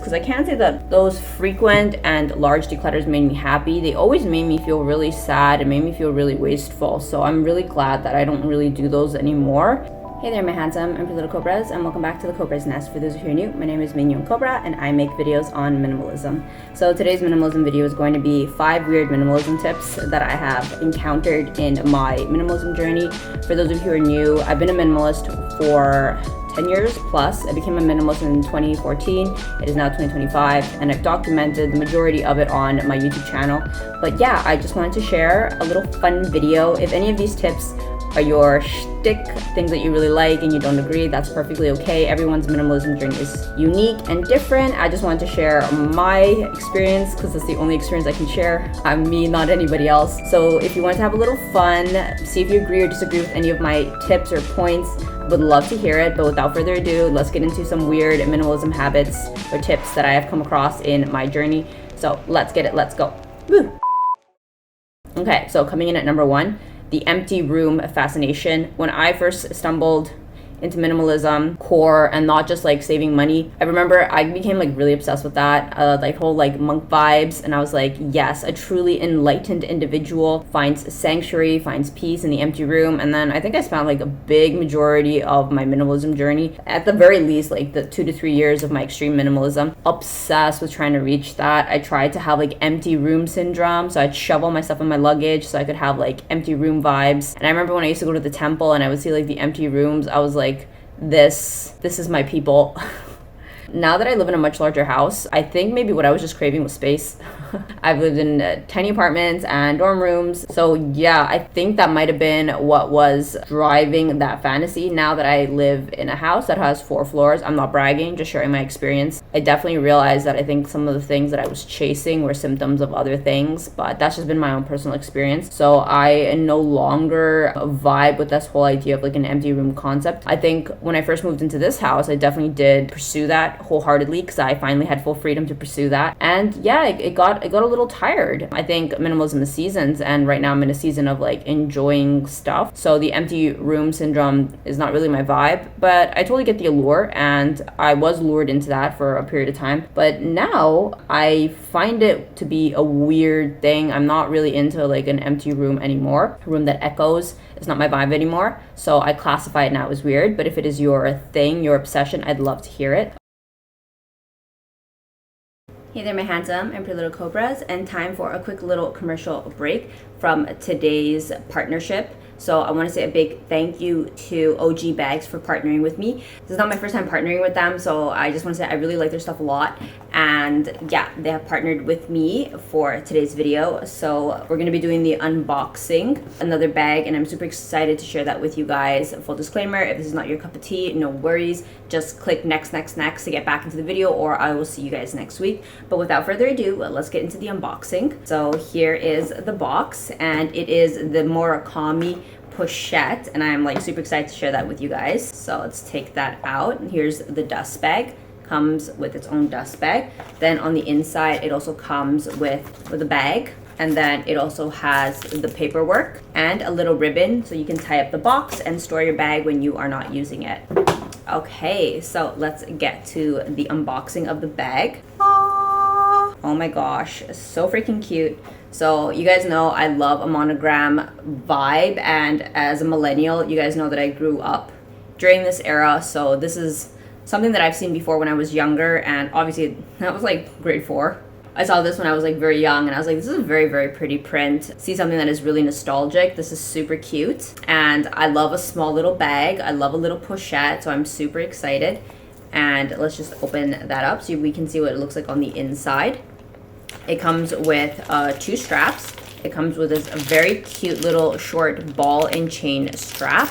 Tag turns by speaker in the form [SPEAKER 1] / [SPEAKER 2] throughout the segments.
[SPEAKER 1] because I can't say that those frequent and large declutters made me happy. They always made me feel really sad and made me feel really wasteful. So I'm really glad that I don't really do those anymore. Hey there, my handsome and pretty little Cobras, and welcome back to the Cobra's Nest. For those of you who are new, my name is Mignon Cobra, and I make videos on minimalism. So today's minimalism video is going to be 5 weird minimalism tips that I have encountered in my minimalism journey. For those of you who are new, I've been a minimalist for 10 years plus. I became a minimalist in 2014. It is now 2025, and I've documented the majority of it on my YouTube channel. But yeah, I just wanted to share a little fun video. If any of these tips are your shtick, things that you really like and you don't agree, that's perfectly okay. Everyone's minimalism journey is unique and different. I just wanted to share my experience because it's the only experience I can share. I'm me, not anybody else. So if you want to have a little fun, see if you agree or disagree with any of my tips or points, would love to hear it. But without further ado, let's get into some weird minimalism habits or tips that I have come across in my journey. So let's get it, let's go. Woo. Okay, so coming in at number 1, the empty room fascination. When I first stumbled into minimalism core and not just like saving money, I remember I became like really obsessed with that, like whole like monk vibes, and I was like, yes, a truly enlightened individual finds sanctuary, finds peace in the empty room. And then I think I spent like a big majority of my minimalism journey, at the very least like the 2 to 3 years of my extreme minimalism, obsessed with trying to reach that. I tried to have like empty room syndrome, so I'd shovel my stuff in my luggage so I could have like empty room vibes. And I remember when I used to go to the temple and I would see like the empty rooms, I was like, this is my people. Now that I live in a much larger house, I think maybe what I was just craving was space. I've lived in tiny apartments and dorm rooms. So yeah, I think that might have been what was driving that fantasy. Now that I live in a house that has 4 floors, I'm not bragging, just sharing my experience. I definitely realized that I think some of the things that I was chasing were symptoms of other things, but that's just been my own personal experience. So I no longer vibe with this whole idea of like an empty room concept. I think when I first moved into this house, I definitely did pursue that wholeheartedly because I finally had full freedom to pursue that. And yeah, it got a little tired. I think minimalism is seasons, and right now I'm in a season of like enjoying stuff. So the empty room syndrome is not really my vibe, but I totally get the allure, and I was lured into that for a period of time. But now I find it to be a weird thing. I'm not really into like an empty room anymore. A room that echoes is not my vibe anymore. So I classify it now as weird, but if it is your thing, your obsession, I'd love to hear it. Hey there, my handsome and pretty little Cobras, and time for a quick little commercial break from today's partnership. So I want to say a big thank you to OGbag for partnering with me. This is not my first time partnering with them, so I just want to say I really like their stuff a lot. And yeah, they have partnered with me for today's video. So we're going to be doing the unboxing, another bag, and I'm super excited to share that with you guys. Full disclaimer, if this is not your cup of tea, no worries. Just click next to get back into the video, or I will see you guys next week. But without further ado, let's get into the unboxing. So here is the box, and it is the Murakami pochette, and I'm like super excited to share that with you guys. So let's take that out. Here's the dust bag. Comes with its own dust bag. Then on the inside, it also comes with a bag, and then it also has the paperwork and a little ribbon so you can tie up the box and store your bag when you are not using it. Okay, so let's get to the unboxing of the bag. Oh my gosh, so freaking cute. So you guys know I love a monogram vibe, and as a millennial, you guys know that I grew up during this era. So this is something that I've seen before when I was younger, and obviously that was like grade 4. I saw this when I was like very young, and I was like, this is a very, very pretty print. See something that is really nostalgic. This is super cute, and I love a small little bag. I love a little pochette, so I'm super excited. And let's just open that up so we can see what it looks like on the inside. It comes with 2 straps. It comes with this very cute little short ball and chain strap.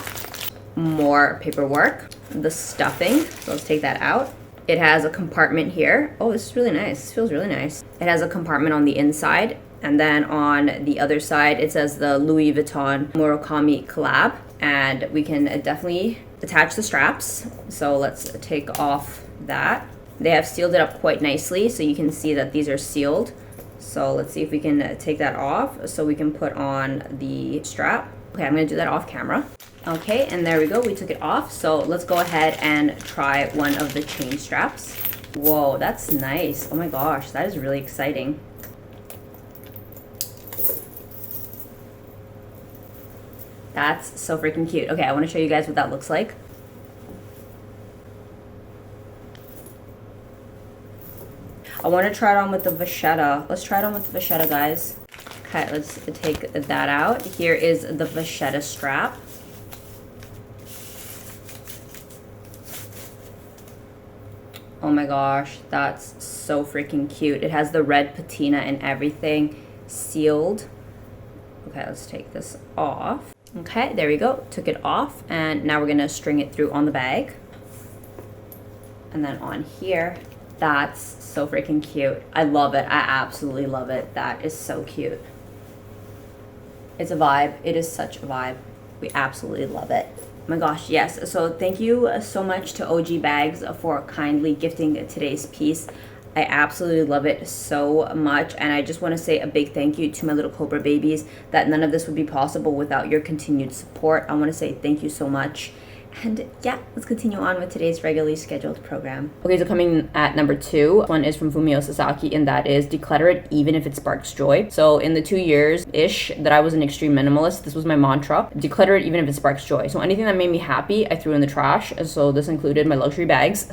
[SPEAKER 1] More paperwork. The stuffing. So let's take that out. It has a compartment here. Oh, this is really nice. This feels really nice. It has a compartment on the inside. And then on the other side, it says the Louis Vuitton Murakami collab. And we can definitely attach the straps. So let's take off that. They have sealed it up quite nicely, so you can see that these are sealed. So let's see if we can take that off so we can put on the strap. Okay, I'm gonna do that off camera. Okay, and there we go, we took it off. So let's go ahead and try one of the chain straps. Whoa, that's nice. Oh my gosh, that is really exciting. That's so freaking cute. Okay, I want to show you guys what that looks like. I want to try it on with the vachetta. Let's try it on with the vachetta, guys. Okay, let's take that out. Here is the vachetta strap. Oh my gosh, that's so freaking cute. It has the red patina and everything sealed. Okay, let's take this off. Okay, there we go. Took it off, and now we're gonna string it through on the bag. And then on here, that's so freaking cute. I love it. I absolutely love it. That is so cute. It's a vibe. It is such a vibe. We absolutely love it. Oh my gosh, yes. So thank you so much to OGbag for kindly gifting today's piece. I absolutely love it so much, and I just want to say a big thank you to my little Cobra babies, that none of this would be possible without your continued support. I want to say thank you so much. And yeah, let's continue on with today's regularly scheduled program. Okay, so coming at number 2, one is from Fumio Sasaki, and that is declutter it even if it sparks joy. So in the 2 years-ish that I was an extreme minimalist, this was my mantra: declutter it even if it sparks joy. So anything that made me happy, I threw in the trash. So this included my luxury bags.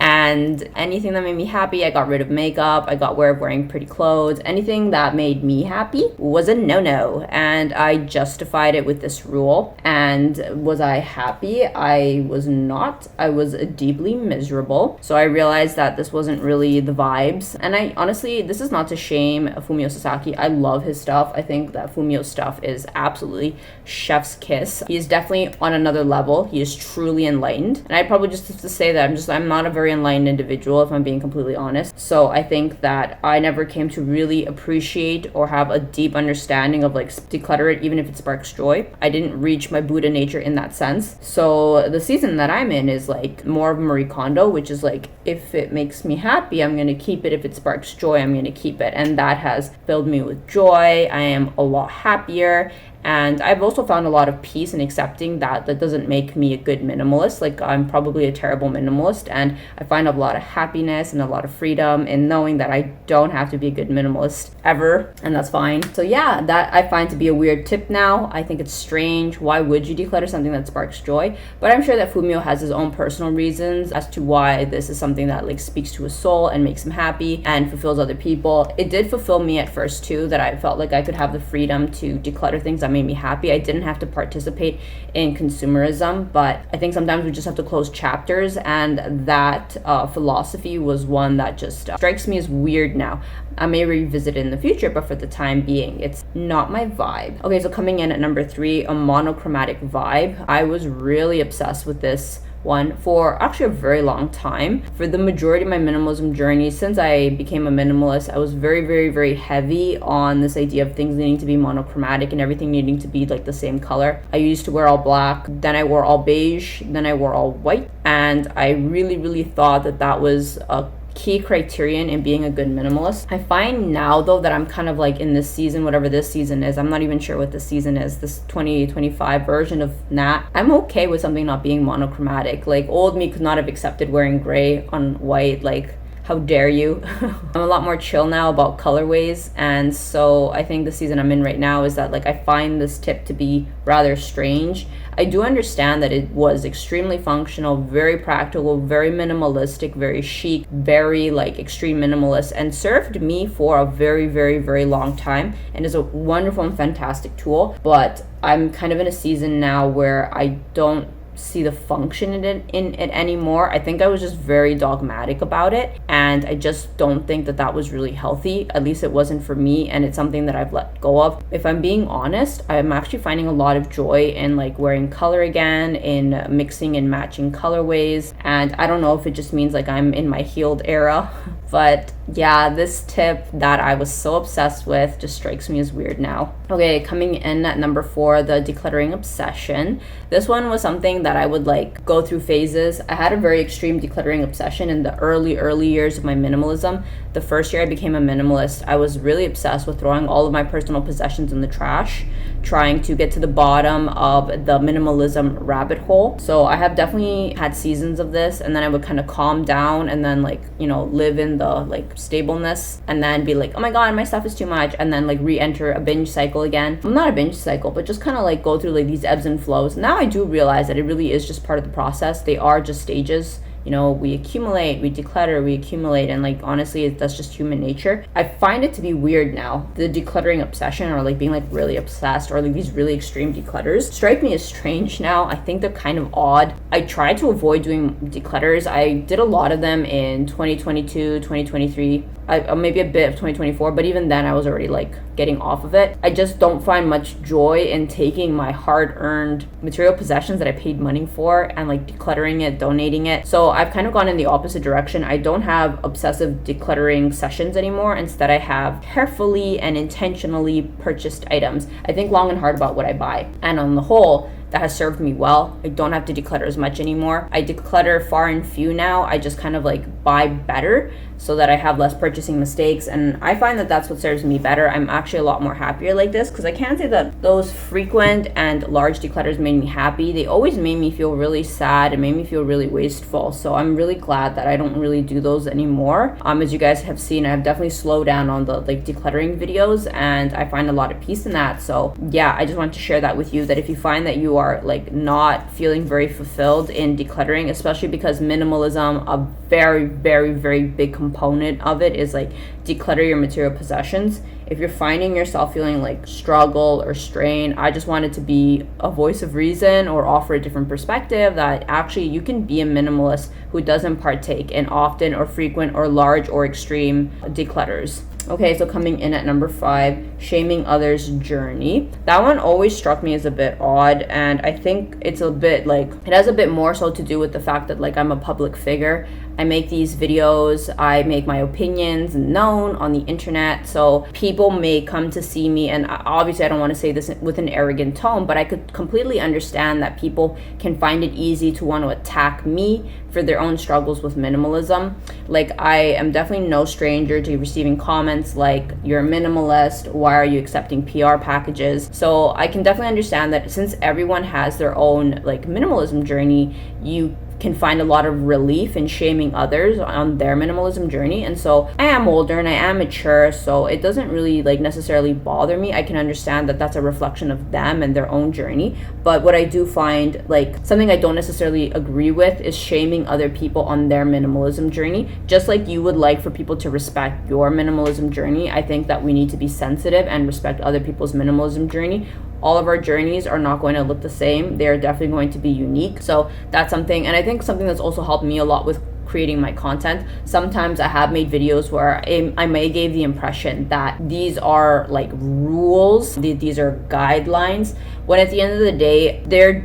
[SPEAKER 1] And anything that made me happy, I got rid of makeup, I got rid of wearing pretty clothes. Anything that made me happy was a no-no. And I justified it with this rule. And was I happy? I was not. I was deeply miserable. So I realized that this wasn't really the vibes. And I honestly, this is not to shame Fumio Sasaki. I love his stuff. I think that Fumio's stuff is absolutely chef's kiss. He is definitely on another level. He is truly enlightened. And I'd probably just have to say that I'm not a very enlightened individual, if I'm being completely honest. So I think that I never came to really appreciate or have a deep understanding of like declutter it even if it sparks joy. I didn't reach my Buddha nature in that sense. So the season that I'm in is like more of Marie Kondo, which is like, if it makes me happy, I'm gonna keep it. If it sparks joy, I'm gonna keep it. And that has filled me with joy. I am a lot happier. And I've also found a lot of peace in accepting that that doesn't make me a good minimalist. Like, I'm probably a terrible minimalist, and I find a lot of happiness and a lot of freedom in knowing that I don't have to be a good minimalist ever, and that's fine. So yeah, that I find to be a weird tip now. I think it's strange. Why would you declutter something that sparks joy? But I'm sure that Fumio has his own personal reasons as to why this is something that like speaks to his soul and makes him happy and fulfills other people. It did fulfill me at first too, that I felt like I could have the freedom to declutter things that made me happy. I didn't have to participate in consumerism, but I think sometimes we just have to close chapters, and that philosophy was one that just strikes me as weird now. I may revisit it in the future, but for the time being, it's not my vibe. Okay, so coming in at number 3, a monochromatic vibe. I was really obsessed with this one for actually a very long time. For the majority of my minimalism journey, since I became a minimalist, I was very, very, very heavy on this idea of things needing to be monochromatic and everything needing to be like the same color. I used to wear all black, then I wore all beige, then I wore all white, and I really, really thought that that was a key criterion in being a good minimalist. I find now though that I'm kind of like in this season, whatever this season is, I'm not even sure what this season is, this 2025 version of Nat. I'm okay with something not being monochromatic. Like, old me could not have accepted wearing gray on white. Like, how dare you? I'm a lot more chill now about colorways, and so I think the season I'm in right now is that like I find this tip to be rather strange. I do understand that it was extremely functional, very practical, very minimalistic, very chic, very like extreme minimalist, and served me for a very, very, very long time, and is a wonderful and fantastic tool. But I'm kind of in a season now where I don't see the function in it anymore. I think I was just very dogmatic about it, and I just don't think that that was really healthy. At least it wasn't for me, and it's something that I've let go of. If I'm being honest, I'm actually finding a lot of joy in like wearing color again, in mixing and matching colorways, and I don't know if it just means like I'm in my healed era But yeah, this tip that I was so obsessed with just strikes me as weird now. Okay, coming in at number 4, the decluttering obsession. This one was something that I would like go through phases. I had a very extreme decluttering obsession in the early years of my minimalism. The first year I became a minimalist, I was really obsessed with throwing all of my personal possessions in the trash, trying to get to the bottom of the minimalism rabbit hole. So I have definitely had seasons of this, and then I would kind of calm down and then like, you know, live in the like stableness and then be like, oh my god, my stuff is too much, and then like re-enter a binge cycle again. Well, not a binge cycle, but just kind of like go through like these ebbs and flows. Now I do realize that it really is just part of the process. They are just stages. You know, we accumulate, we declutter, we accumulate, and like honestly, that's just human nature. I find it to be weird now. The decluttering obsession, or like being like really obsessed, or like these really extreme declutters strike me as strange now. I think they're kind of odd. I try to avoid doing declutters. I did a lot of them in 2022, 2023. Maybe a bit of 2024, but even then I was already like getting off of it. I just don't find much joy in taking my hard-earned material possessions that I paid money for and like decluttering it, donating it. So I've kind of gone in the opposite direction. I don't have obsessive decluttering sessions anymore. Instead, I have carefully and intentionally purchased items. I think long and hard about what I buy, and on the whole, that has served me well. I don't have to declutter as much anymore. I declutter far and few now. I just kind of like buy better so that I have less purchasing mistakes, and I find that that's what serves me better. I'm actually a lot more happier like this, because I can't say that those frequent and large declutters made me happy. They always made me feel really sad and made me feel really wasteful. So I'm really glad that I don't really do those anymore. As you guys have seen, I've definitely slowed down on the like decluttering videos, and I find a lot of peace in that. So yeah, I just want to share that with you, that if you find that you are like not feeling very fulfilled in decluttering, especially because minimalism, a very, very, very big component of it is like declutter your material possessions. If you're finding yourself feeling like struggle or strain, I just wanted to be a voice of reason or offer a different perspective that actually you can be a minimalist who doesn't partake in often or frequent or large or extreme declutters. Okay, so coming in at number 5, shaming others' journey. That one always struck me as a bit odd, and I think it's a bit like, it has a bit more so to do with the fact that like I'm a public figure. I make these videos, I make my opinions known on the internet, so people may come to see me, and obviously I don't want to say this with an arrogant tone, but I could completely understand that people can find it easy to want to attack me for their own struggles with minimalism. Like, I am definitely no stranger to receiving comments like, you're a minimalist, why are you accepting PR packages? So I can definitely understand that since everyone has their own like minimalism journey, you can find a lot of relief in shaming others on their minimalism journey. And so I am older and I am mature, so it doesn't really like necessarily bother me. I can understand that that's a reflection of them and their own journey. But what I do find, like something I don't necessarily agree with, is shaming other people on their minimalism journey. Just like you would like for people to respect your minimalism journey, I think that we need to be sensitive and respect other people's minimalism journey. All of our journeys are not going to look the same. They are definitely going to be unique. So that's something, and I think something that's also helped me a lot with creating my content. Sometimes I have made videos where I may give the impression that these are like rules, these are guidelines, when at the end of the day,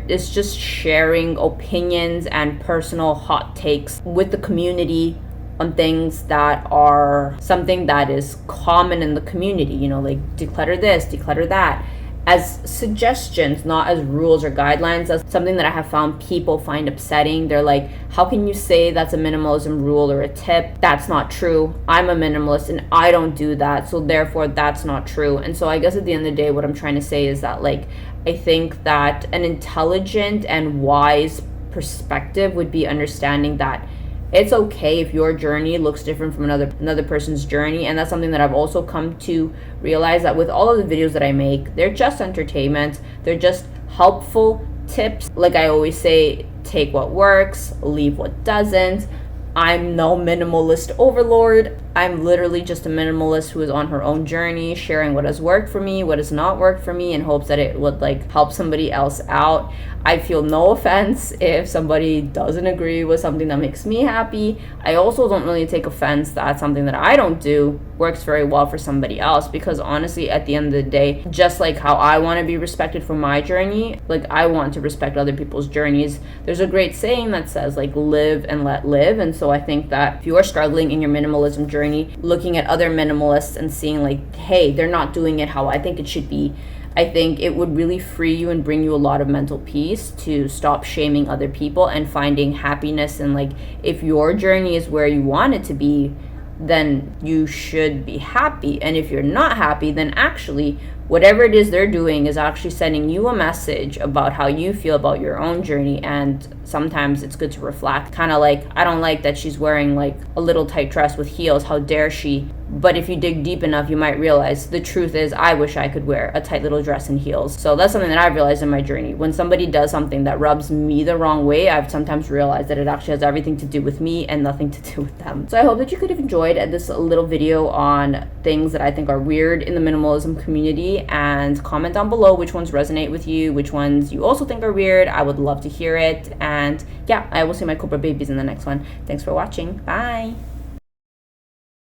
[SPEAKER 1] it's just sharing opinions and personal hot takes with the community on things that are something that is common in the community, you know, like declutter this, declutter that, as suggestions, not as rules or guidelines. That's something that I have found people find upsetting. They're like, how can you say that's a minimalism rule or a tip? That's not true. I'm a minimalist and I don't do that, so therefore that's not true. And so I guess at the end of the day, what I'm trying to say is that like, I think that an intelligent and wise perspective would be understanding that it's okay if your journey looks different from another person's journey. And that's something that I've also come to realize, that with all of the videos that I make, they're just entertainment. They're just helpful tips. Like I always say, take what works, leave what doesn't. I'm no minimalist overlord. I'm literally just a minimalist who is on her own journey, sharing what has worked for me, what has not worked for me, in hopes that it would like help somebody else out. I feel no offense if somebody doesn't agree with something that makes me happy. I also don't really take offense that something that I don't do works very well for somebody else, because honestly, at the end of the day, just like how I want to be respected for my journey, like I want to respect other people's journeys. There's a great saying that says like live and let live. And so I think that if you are struggling in your minimalism journey, looking at other minimalists and seeing like, hey, they're not doing it how I think it should be, I think it would really free you and bring you a lot of mental peace to stop shaming other people and finding happiness. And like, if your journey is where you want it to be, then you should be happy. And if you're not happy, then actually whatever it is they're doing is actually sending you a message about how you feel about your own journey. And sometimes it's good to reflect, kind of like, I don't like that she's wearing like a little tight dress with heels, how dare she? But if you dig deep enough, you might realize the truth is, I wish I could wear a tight little dress and heels. So that's something that I've realized in my journey. When somebody does something that rubs me the wrong way, I've sometimes realized that it actually has everything to do with me and nothing to do with them. So I hope that you could have enjoyed this little video on things that I think are weird in the minimalism community, and comment down below which ones resonate with you, which ones you also think are weird. I would love to hear it. And yeah, I will see my Cobra babies in the next one. Thanks for watching. Bye.